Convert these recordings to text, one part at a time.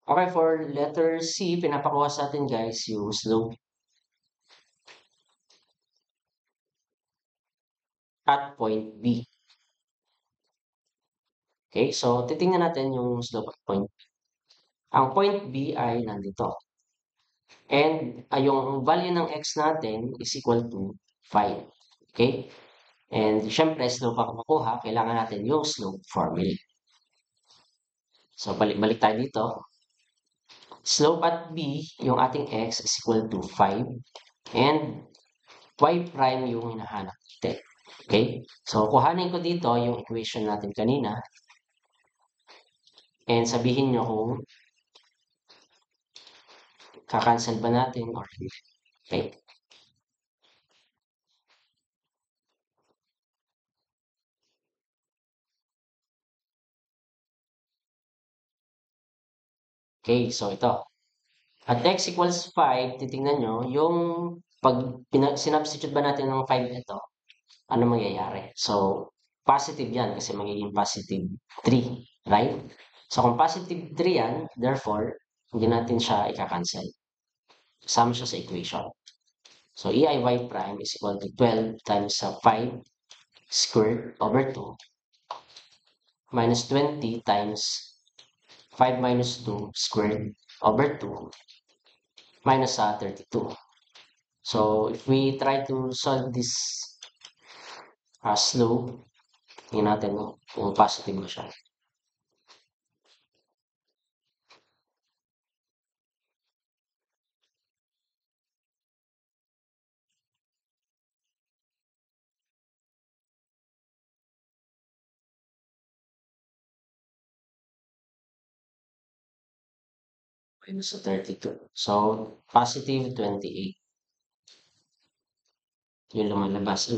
Okay, for letter C, pinapakuha sa atin guys yung slope at point B. Okay, so titingnan natin yung slope at point. Ang point B ay nandito. And yung value ng x natin is equal to 5. Okay? And syempre, slope ang makuha, kailangan natin yung slope formula. So, balik tayo dito. Slope at B, yung ating x is equal to 5. And y prime yung hinahanap natin. Okay? So, kuhanin ko dito yung equation natin kanina. And sabihin nyo kung kakancel ba natin or hindi. Okay? Okay, so ito. At x equals 5, titingnan nyo, yung pag sinubstitute ba natin ng 5 ito, ano mangyayari? So, positive yan kasi magiging positive 3, right? So, kung positive 3 yan, therefore, hindi natin siya ika-cancel. Kasama siya sa equation. So, eiy prime is equal to 12 times 5 squared over 2 minus 20 times 5 minus 2 squared over 2 minus 32. So, if we try to solve this slope, tingnan natin kung positive mo siya. Minus 32. So, positive 28. Yung lumalabas.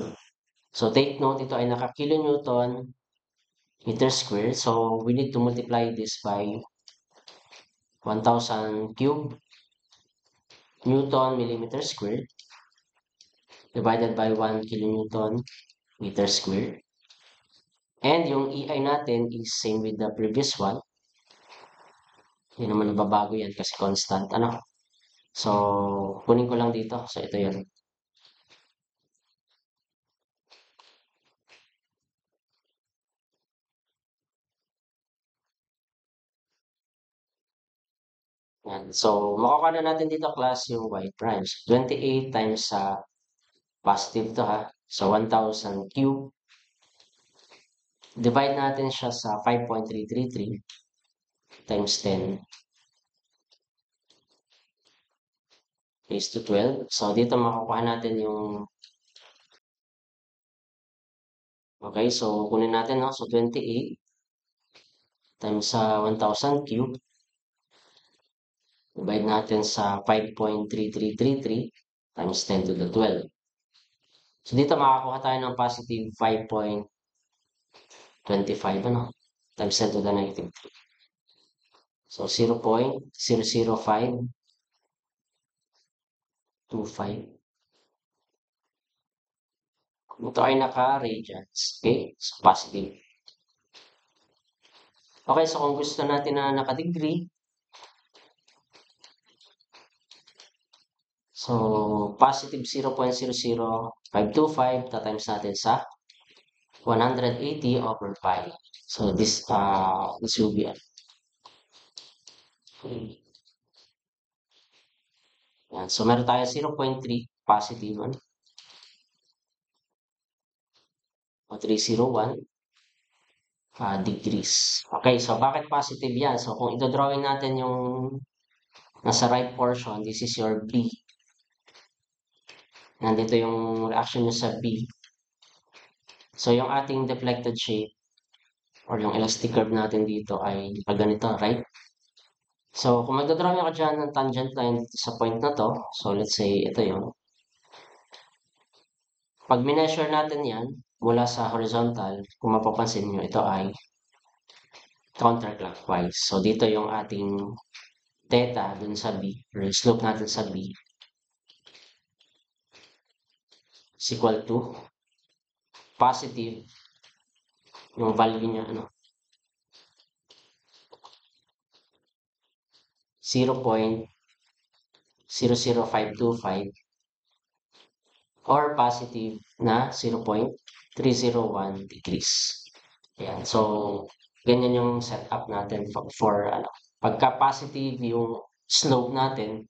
So, take note, ito ay naka-kilonewton meter square. So, we need to multiply this by 1,000 cube Newton millimeter square divided by 1 kilonewton meter square. And yung EI natin is same with the previous one. Hindi naman nababago yan kasi constant. Ano? So, kunin ko lang dito. So, ito yun. Yan. So, makukuha na natin dito class yung y prime. So, 28 times sa positive to ha. So, 1,000 cube. Divide natin siya sa 5.333 times 10 raised to 12. So, dito makukuha natin yung okay, so kunin natin no. So, 28 times sa 1,000 cube. Divide natin sa 5.3333 times 10 to the 12. So, dito makakuha tayo ng positive 5.25 ano, times 10 to the negative 3. So, 0.00525. Ito ay naka-radians. Okay? So, positive. Okay, so kung gusto natin na naka-degree, so, positive 0.00525 times natin sa 180 over pi. So, this will be yan. So, meron tayo 0.3 positive ano? O 301 degrees. Okay, so bakit positive yan? So, kung ito-drawing natin yung nasa right portion, this is your B. Nandito yung reaction nyo sa B. So, yung ating deflected shape or yung elastic curve natin dito ay ganito, right? So, kung magdodrawing ako dyan ng tangent line dito sa point na to, so let's say ito yung pag mineasure natin yan mula sa horizontal, kung mapapansin nyo, ito ay counterclockwise. So, dito yung ating theta dun sa B, or slope natin sa B is equal to positive yung value niya, ano, 0.00525 or positive na 0.301 degrees. Ayan. So, ganyan yung setup natin for ano. Pagka positive yung slope natin,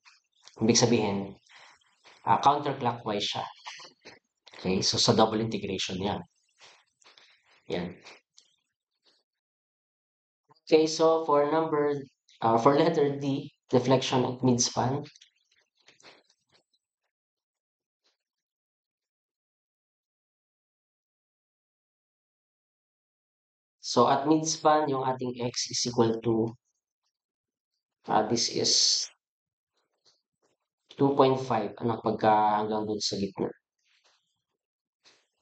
ibig sabihin, counterclockwise siya. Okay, so sa double integration yan. Yan. Okay, so for letter D, deflection at midspan. So at midspan, yung ating x is equal to, this is 2.5. Ano, pagka hanggang dun sa gitna.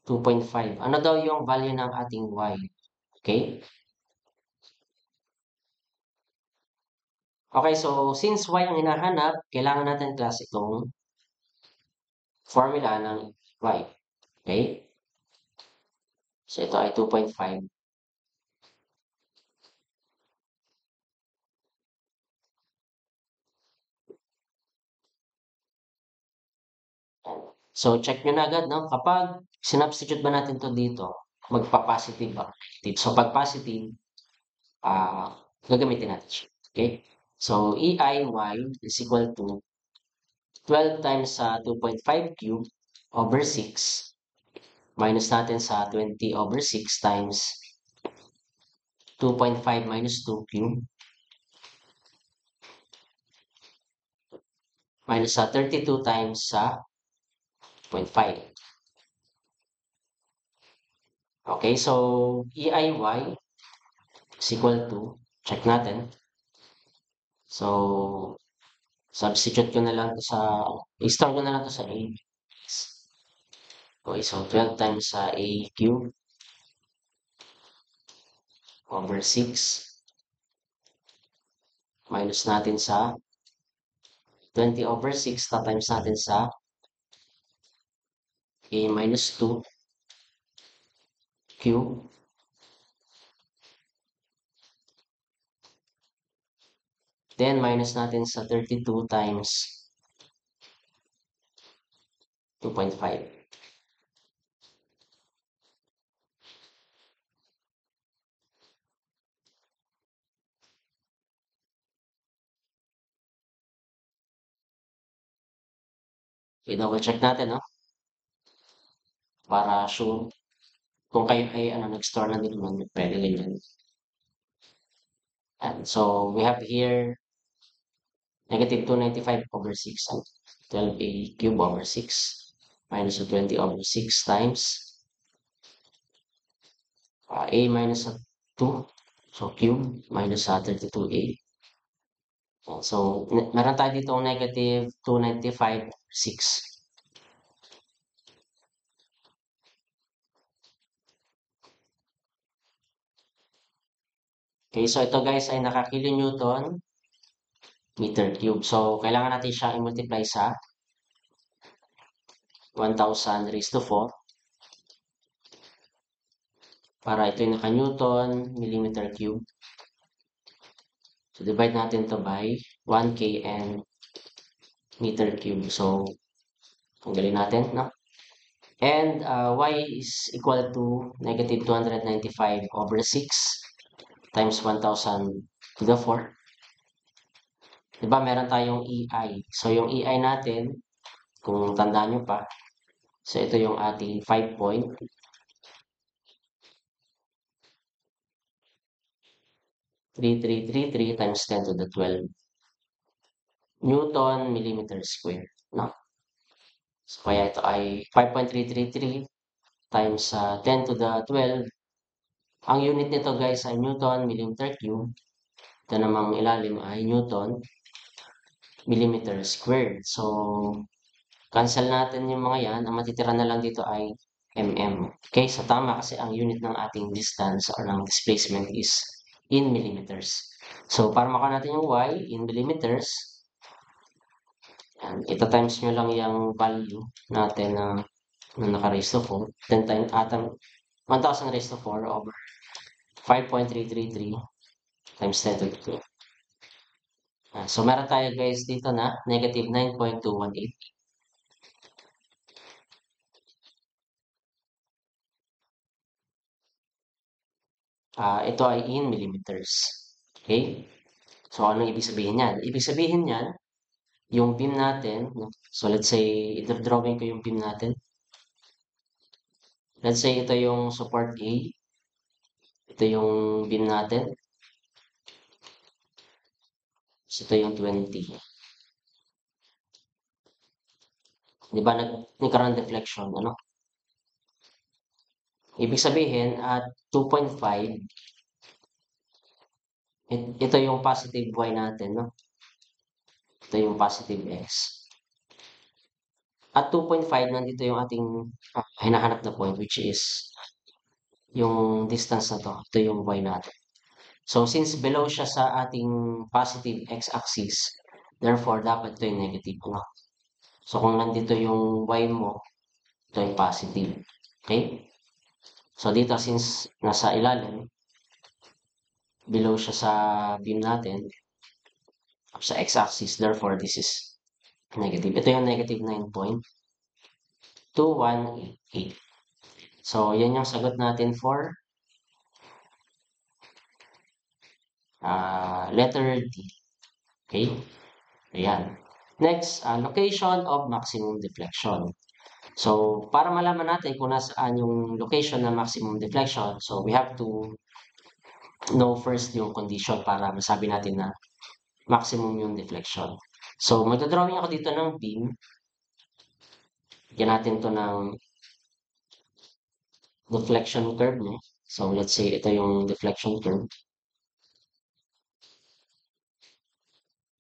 2.5. Ano daw yung value ng ating y? Okay? Okay, so since y ang hinahanap, kailangan natin class itong formula ng y. Okay? So ito ay 2.5. So check nyo na agad, no? Kapag sinubstitute ba natin to dito, magpa-positive ba? So pag positive, gagamitin natin siya. Okay? So EIY is equal to 12 times sa 2.5 cube over 6 minus natin sa 20 over 6 times 2.5 minus 2 cube minus sa 32 times sa 0.5. Okay, so EIY is equal to, check natin. So, substitute ko na lang to sa, i-store ko na lang to sa A. Okay, so 12 times sa A cube over 6 minus natin sa 20 over 6 times natin sa A minus 2 cube then minus natin sa 32 times 2.5. I-double check natin, no? Para sure kung kayo ay nag-store na din naman, pwede ganyan. And so we have here negative 295 over 6 and 12a cube over 6 minus 20 over 6 times a minus 2, so cube minus 32a. So meron tayo dito negative 295 over 6. Okay, so ito guys ay nakakilonewton meter cube. So, kailangan natin siya i-multiply sa 1,000 raised to 4 para ito yung naka-newton millimeter cube. So, divide natin to by 1 kn meter cube. So, tanggalin natin, no? And y is equal to negative 295 over 6 times 1,000 to the 4. Diba, meron tayong EI. So, yung EI natin, kung tandaan nyo pa, so ito yung ating 5.3333 times 10 to the 12 Newton millimeter square. No? So, kaya ito ay 5.333 times 10 to the 12. Ang unit nito guys ay Newton millimeter cube. Ito namang ilalim ay Newton millimeter squared. So, cancel natin yung mga yan. Ang matitira na lang dito ay mm. Okay, so tama kasi ang unit ng ating distance or ng displacement is in millimeters. So, para makuha natin yung y in millimeters, yan, ita-times nyo lang yung value natin na naka-raise to 4. Then, 1,000 raised to 4 over 5.333 times 10 to the 2. So, meron tayo guys dito na negative 9.218. Ito ay in millimeters. Okay? So, anong ibig sabihin yan? Ibig sabihin yan, yung beam natin, no? So, let's say, i-drawing ko yung beam natin. Let's say, ito yung support A. Ito yung beam natin. So, ito yung 20. Di ba, nagkaroon deflection, ano? Ibig sabihin, at 2.5, ito yung positive y natin, no? Ito yung positive x. At 2.5, nandito yung ating hinahanap na point, which is yung distance na to. Ito yung y natin. So, since below siya sa ating positive x-axis, therefore, dapat ito yung negative, no? So, kung nandito yung y mo, ito yung positive. Okay? So, dito, since nasa ilalim, below siya sa beam natin, sa x-axis, therefore, this is negative. Ito yung negative 9.218. So, yan yung sagot natin for letter D. Okay? Ayan. Next, location of maximum deflection. So, para malaman natin kung nasaan yung location ng maximum deflection, so we have to know first yung condition para masabi natin na maximum yung deflection. So, magdodrawing ako dito ng beam. Yan natin to ng deflection curve, no? So, let's say ito yung deflection curve.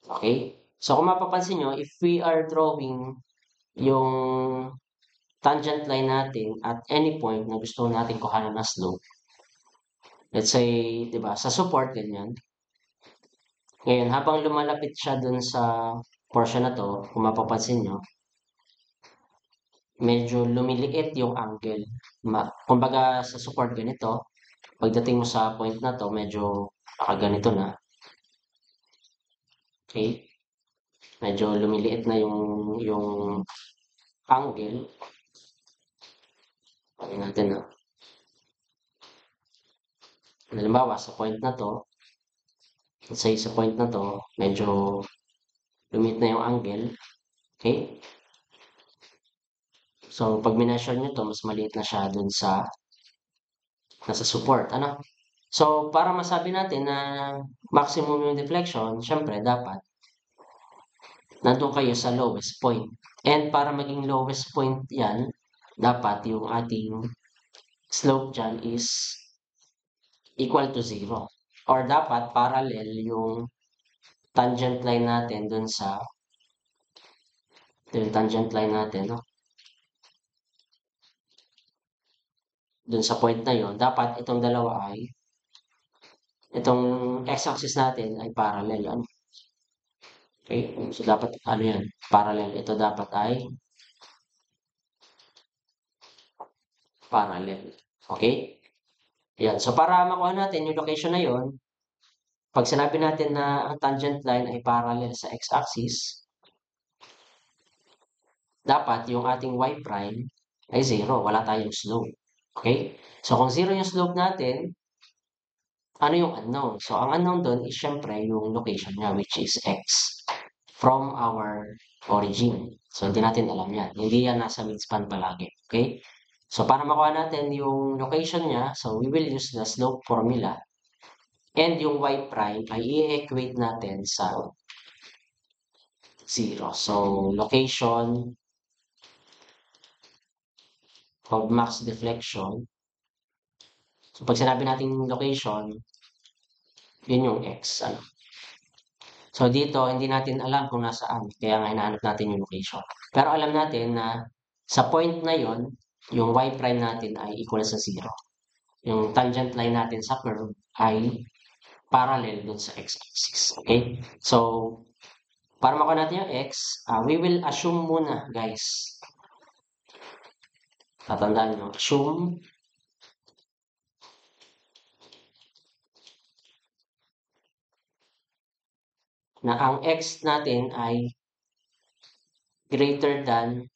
Okay? So, kung mapapansin nyo, if we are drawing yung tangent line natin at any point na gusto natin kuhanan na slope, let's say, di ba, sa support, ganyan. Ngayon, habang lumalapit siya dun sa portion na to, kung mapapansin nyo, medyo lumiliit yung angle. Kumbaga, sa support ganito, pagdating mo sa point na to, medyo nakaganito na. Okay? Medyo lumiliit na yung angle. Pagin natin na. Halimbawa, sa point na to, let's say sa point na to, medyo lumit na yung angle. Okay? So, pag mineasure nyo to, mas maliit na siya dun sa nasa support. Ano? So, para masabi natin na maximum yung deflection, syempre, dapat nandun kayo sa lowest point. And para maging lowest point yan, dapat yung ating slope dyan is equal to 0. Or dapat parallel yung tangent line natin dun sa yung tangent line natin, no? Dun sa point na yon, dapat itong dalawa ay itong x-axis natin ay parallel. Ano? Okay? So, dapat ano yan? Parallel. Ito dapat ay parallel. Okay? Yan. So, para makuha natin yung location na yon, pag sinabi natin na ang tangent line ay parallel sa x-axis, dapat yung ating y prime ay 0. Wala tayong slope. Okay? So, kung 0 yung slope natin, ano yung unknown? So, ang unknown doon is syempre yung location niya, which is x from our origin. So, hindi natin alam yan. Hindi yan nasa midspan palagi. Okay? So, para makuha natin yung location niya, so we will use the slope formula. And yung y prime ay i-equate natin sa 0. So, location of max deflection. So, pag sinabi natin location, yun yung x. Ano? So, dito, hindi natin alam kung nasaan. Kaya nga hinahanap natin yung location. Pero alam natin na sa point na yon, yung y prime natin ay equal sa 0. Yung tangent line natin sa curve ay parallel dun sa x-axis. Okay? So, para makuha natin yung x, we will assume muna, guys. Tatandaan nyo, assume na ang x natin ay greater than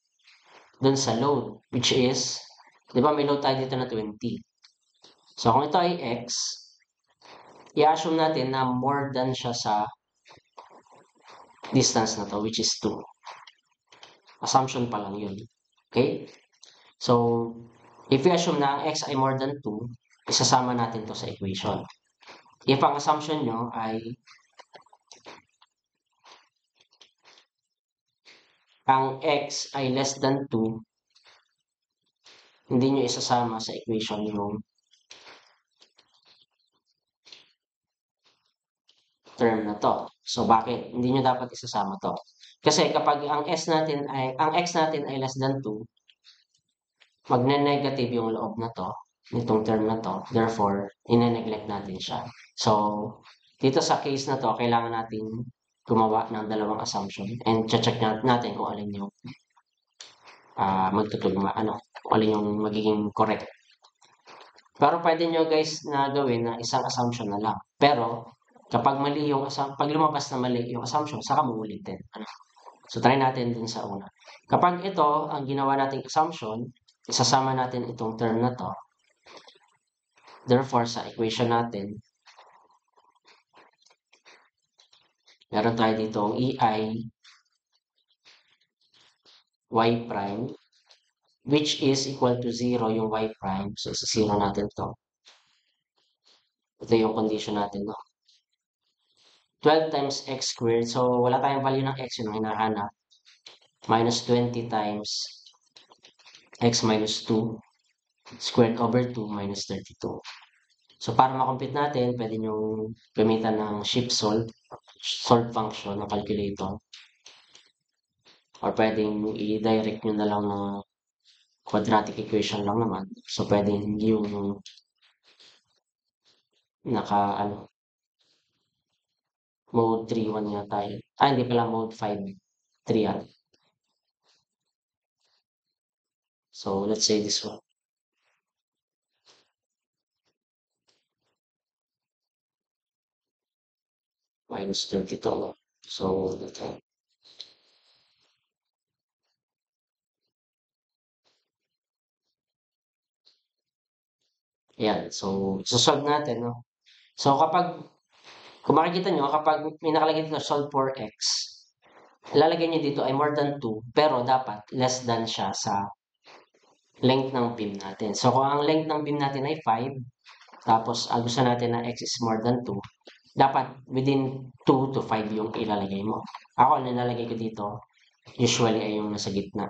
dun sa load, which is, di ba may load tayo dito na 20. So, kung ito ay x, i-assume natin na more than siya sa distance na to, which is 2. Assumption pa lang yun. Okay? So, if we assume na ang x ay more than 2, isasama natin to sa equation. If ang assumption nyo ay ang x ay less than 2, hindi nyo isasama sa equation yung term na to. So, bakit? Hindi nyo dapat isasama to. Kasi kapag ang x natin ay less than 2, magne-negative yung loob na to, nitong term na to. Therefore, ine-neglect natin siya. So, dito sa case na to, kailangan natin gumawa ng dalawang assumption and check natin kung alin yung magtutugma, kung alin yung magiging correct. Pero pwede nyo guys na gawin na isang assumption na lang. Pero, kapag mali yung pag lumabas na mali yung assumption, saka mo ulitin. So, try natin dun sa una. Kapag ito, ang ginawa nating assumption, isasama natin itong term na to. Therefore, sa equation natin, meron tayo dito ang ei y prime, which is equal to 0 yung y prime. So, isa 0 natin to. Ito yung condition natin, no? 12 times x squared. So, wala tayong value ng x, yun ang hinahanap. Minus 20 times x minus 2 squared over 2 minus 32. So, para makompute natin, pwede nyo gamitan ng shift solve function ng calculator. Or pwedeng i-direct nyo na lang na quadratic equation lang naman. So, pwedeng yung mode 3.1 nga tayo. Hindi pala mode 5.3 yan. So, let's say this one. Minus 32. So, okay. Yan. So, solve natin, no? So, kung makikita nyo, kapag may nakalagay dito solve for x, lalagay nyo dito ay more than 2, pero dapat less than siya sa length ng beam natin. So, kung ang length ng beam natin ay 5, tapos gusto natin na x is more than 2, dapat within 2 to 5 yung ilalagay mo. Ako, ang nilalagay ko dito, usually ay yung nasa gitna.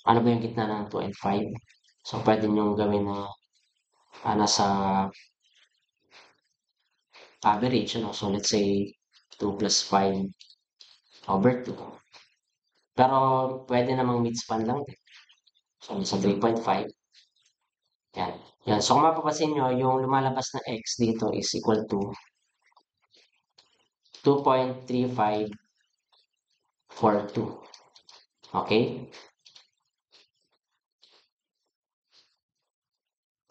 Ano ba yung gitna ng 2 and 5? So, pwede nyo gawin na nasa average, So, let's say 2 plus 5 over 2. Pero, pwede namang midspan lang din. So, nasa 3.5. Yan. Yan. So, kung mapapansin nyo, yung lumalabas na x dito is equal to 2.3542. Okay?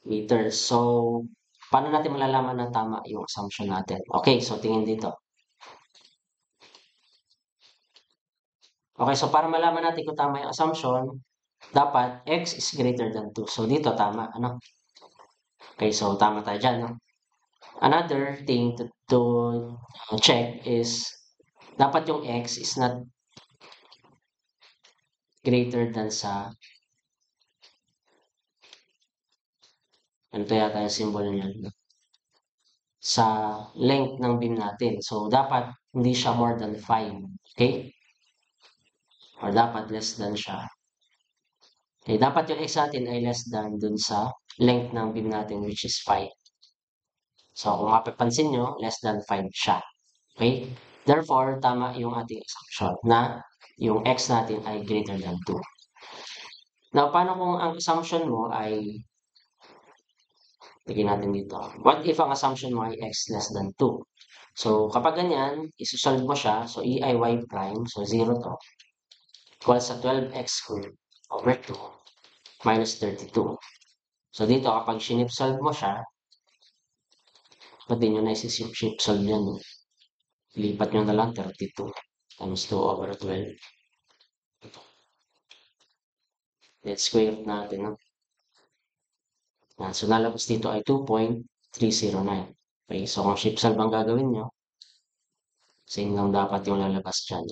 Meters. So, paano natin malalaman na tama yung assumption natin? Okay, so tingin dito. Okay, so para malaman natin kung tama yung assumption, dapat x is greater than 2. So, dito tama, Okay, so tama tayo dyan, Another thing to check is, dapat yung x is not greater than sa, ano to yata yung symbol niya, sa length ng beam natin. So, dapat hindi siya more than 5. Okay? Or dapat less than siya. Okay, dapat yung x natin ay less than dun sa length ng beam natin, which is 5. So, kung mapapansin nyo, less than 5 siya. Okay? Therefore, tama yung ating assumption na yung x natin ay greater than 2. Now, paano kung ang assumption mo ay, tignan natin dito. What if ang assumption mo ay x less than 2? So, kapag ganyan, isusolve mo siya. So, ei y prime, so 0 to, equals sa 12x squared over 2 minus 32. So, dito, kapag sinip-solve mo siya, ba't di nyo na isi-shift solve yan? lipat nyo na lang 32 times 2 over 12. Let's square root natin, no? Yan. So, nalabas dito ay 2.309. Okay, so kung shift solve ang gagawin nyo, same lang dapat yung lalabas dyan.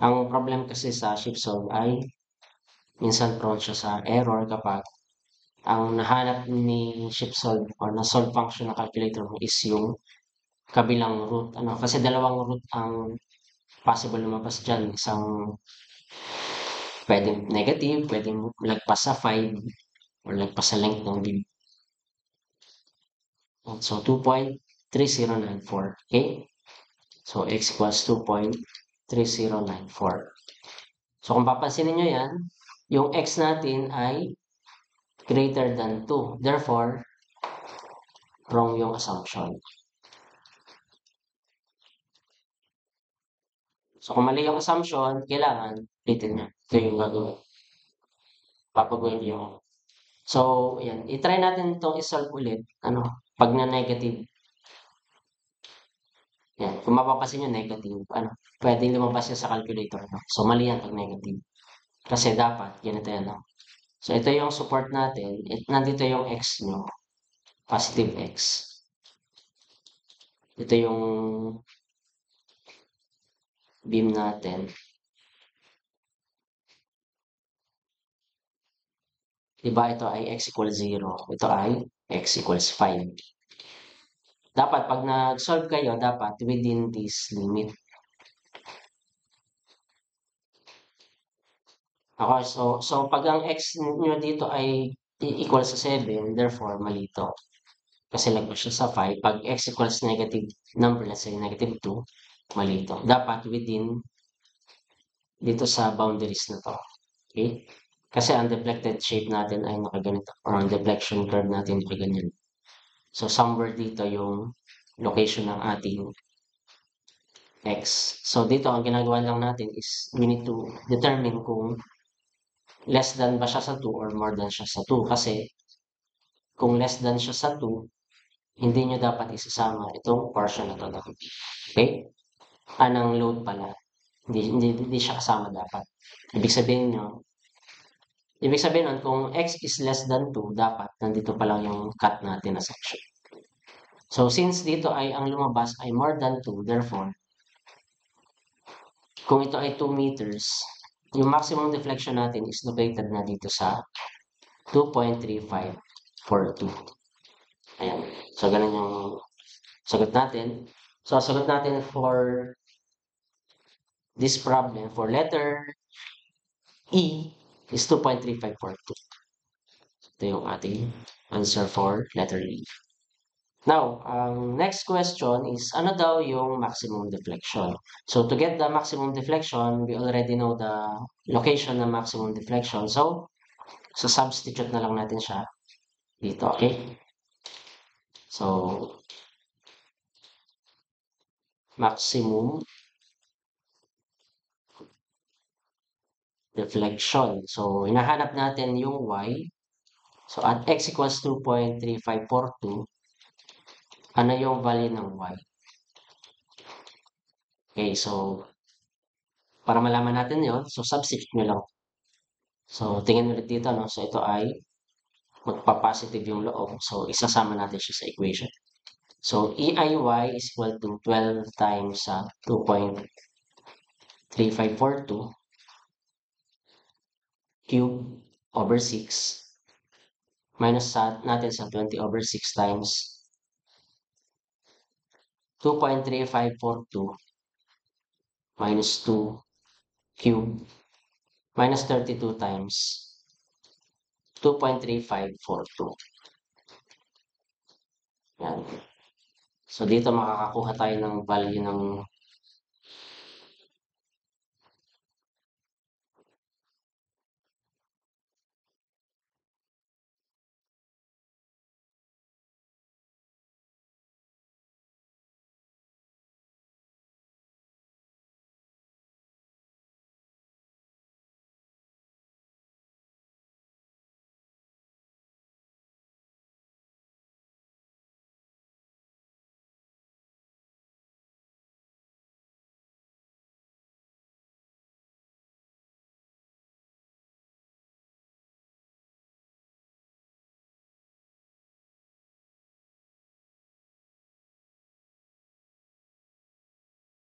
Ang problem kasi sa shift solve ay minsan prone siya sa error kapag ang nahanap ni shift solve or na solve function ng calculator mo is yung kabilang root. Ano, kasi dalawang root ang possible lumabas dyan. Isang pwedeng negative, pwedeng lagpas sa 5 or lagpas sa length ng bib. So, 2.3094. Okay? So, x equals 2.3094. So, kung papansinin nyo yan, yung x natin ay greater than 2. Therefore, wrong yung assumption. So, kung mali yung assumption, kailangan ulitin nyo. Ito yung gagawin. Papaguhin nyo yung. So, yan. I-try natin itong isolve ulit. Ano? Pag na negative. Yan. Kung mapapasin nyo negative, ano? Pwede lumabas yan sa calculator. No? So, mali yan pag negative. Kasi dapat, ganito yan. No? So, ito yung support natin. Nandito yung x nyo. Positive x. Ito yung beam natin. Diba ito ay x equals 0. Ito ay x equals 5. Dapat pag nag-solve kayo, dapat within this limit. Okay, so pag ang x nyo dito ay equal sa 7, therefore mali ito. Kasi lagpas siya sa 5. Pag x equals negative number, let's say negative 2, mali ito. Dapat within dito sa boundaries na to. Okay? Kasi ang deflected shape natin ay nakaganito. Or ang deflection curve natin nakaganyan. So, somewhere dito yung location ng ating x. So, dito ang ginagawa lang natin is we need to determine kung less than ba siya sa 2 or more than siya sa 2. Kasi kung less than siya sa 2, hindi nyo dapat isasama itong portion na to. Okay? Anong load pala. Hindi siya kasama dapat. Ibig sabihin nun, kung x is less than 2, dapat nandito pa lang yung cut natin na section. So, since dito ay ang lumabas ay more than 2, therefore, kung ito ay 2 meters, yung maximum deflection natin is located na dito sa 2.3542. Ayan. So, ganun yung sagot natin. So, sagot natin for this problem, for letter E, is 2.3542. Ito yung ating answer for letter E. Now, next question is, ano daw yung maximum deflection? So, to get the maximum deflection, we already know the location ng maximum deflection. So, substitute na lang natin siya dito, okay? So, maximum deflection. So, hinahanap natin yung y. So, at x equals 2.3542, ano yung value ng y? Okay, so, para malaman natin yon, so substitute nyo lang. So, tingin ulit dito, no? So, ito ay magpa-positive yung loob. So, isasama natin siya sa equation. So, EIY is equal to 12 times 2.3542 cube over 6 minus natin sa 20 over 6 times 2.3542 minus 2 cube minus 32 times 2.3542. Yan. So, dito makakakuha tayo ng value ng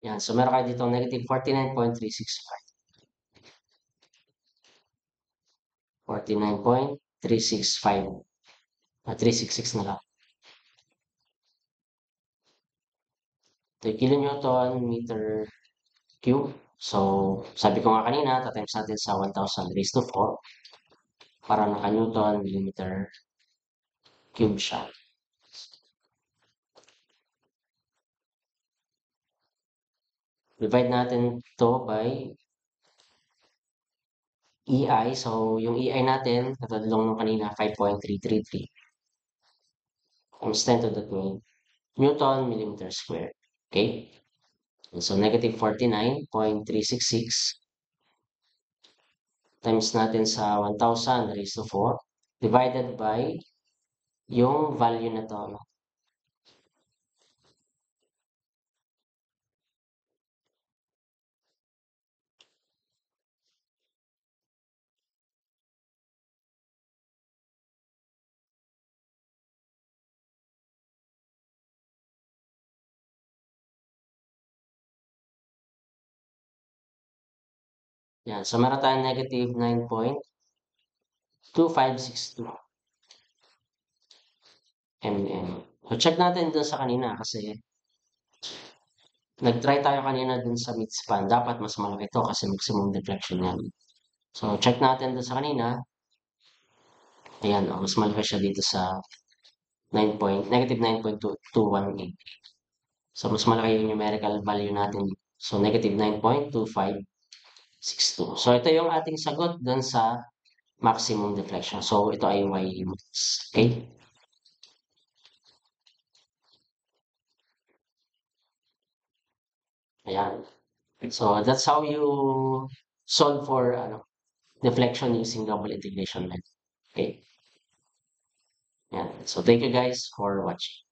Yan. So, meron kayo dito negative 49.365. 49.365. 366 na lang. Ito yung kilonewton meter cube. So, sabi ko nga kanina, tatimes natin sa 1,000 raised to 4 para naka-newton millimeter cube siya. Divide natin to by EI. So, yung EI natin, katulad lang nung kanina, 5.333 times 10 to the 12 Newton millimeter square. Okay? So, negative 49.366 times natin sa 1,000 raised to 4 divided by yung value na to. No? Yan. So, meron tayong negative 9.2562 mm. So, check natin dun sa kanina kasi nag-try tayo kanina dun sa midspan. Dapat mas malaki ito kasi maximum deflection yan. So, check natin dun sa kanina. Ayan, oh, mas malaki siya dito sa negative 9.218. So, mas malaki yung numerical value natin. So, negative 9.2562. So, ito yung ating sagot dun sa maximum deflection. So, ito ay y limits. Okay? Ayan. So, that's how you solve for deflection using double integration method. Okay? Ayan. So, thank you guys for watching.